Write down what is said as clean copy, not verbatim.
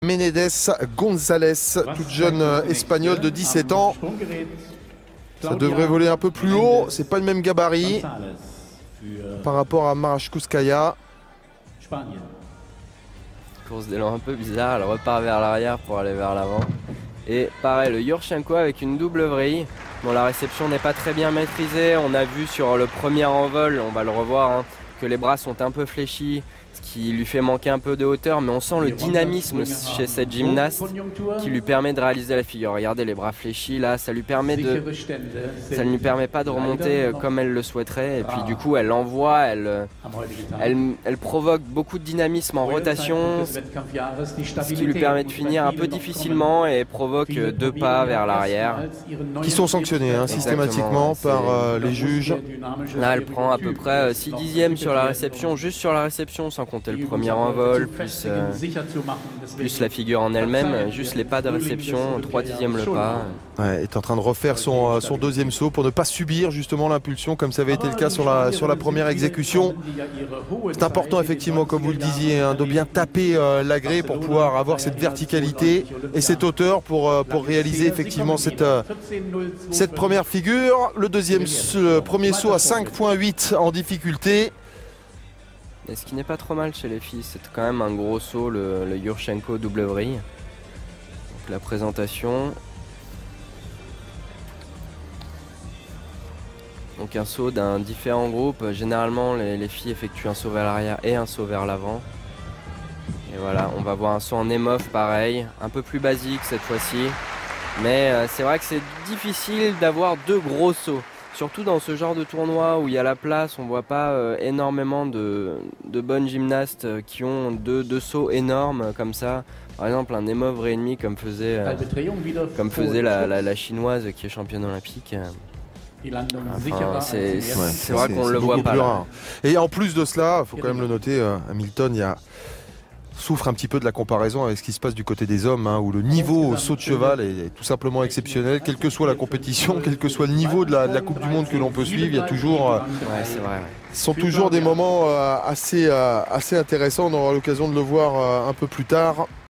Menedes González, toute jeune espagnole de 17 ans. Ça devrait voler un peu plus haut, c'est pas le même gabarit par rapport à Marashkuskaya. Course d'élan un peu bizarre, elle repart vers l'arrière pour aller vers l'avant. Et pareil, le Yurchenko avec une double vrille. Bon, la réception n'est pas très bien maîtrisée. On a vu sur le premier envol, on va le revoir, hein, que les bras sont un peu fléchis, ce qui lui fait manquer un peu de hauteur, mais on sent le dynamisme chez cette gymnaste qui lui permet de réaliser la figure. Regardez les bras fléchis là, ça ne lui permet pas de remonter comme elle le souhaiterait. Et puis du coup elle envoie, elle provoque beaucoup de dynamisme en rotation, ce qui lui permet de finir un peu difficilement et provoque 2 pas vers l'arrière. Qui sont sanctionnés hein, systématiquement par les juges. Là elle prend à peu près 6 dixièmes sur la réception, juste sur la réception, sans compter le premier envol, plus la figure en elle-même, juste les pas de réception, 3 dixièmes le pas. Ouais, est en train de refaire son deuxième saut pour ne pas subir justement l'impulsion comme ça avait été le cas sur la première exécution. C'est important effectivement, comme vous le disiez, hein, de bien taper l'agré pour pouvoir avoir cette verticalité et cette hauteur pour réaliser effectivement cette première figure. Le premier saut à 5,8 en difficulté. Et ce qui n'est pas trop mal chez les filles, c'est quand même un gros saut, le Yurchenko double vrille. Donc la présentation. Donc un saut d'un différent groupe. Généralement les filles effectuent un saut vers l'arrière et un saut vers l'avant. Et voilà, on va voir un saut en émoffe pareil, un peu plus basique cette fois-ci. Mais c'est vrai que c'est difficile d'avoir 2 gros sauts. Surtout dans ce genre de tournoi où il y a la place, on voit pas énormément de bonnes gymnastes qui ont deux sauts énormes comme ça. Par exemple un émov réennemi comme faisait la chinoise qui est championne olympique. Enfin, c'est vrai qu'on le voit pas là. Et en plus de cela, il faut quand même le noter, Hamilton souffre un petit peu de la comparaison avec ce qui se passe du côté des hommes, hein, où le niveau au saut de cheval est tout simplement exceptionnel, quelle que soit la compétition, quel que soit le niveau de la Coupe du Monde que l'on peut suivre, il y a toujours, c'est vrai, ce sont toujours des moments assez intéressants. On aura l'occasion de le voir un peu plus tard.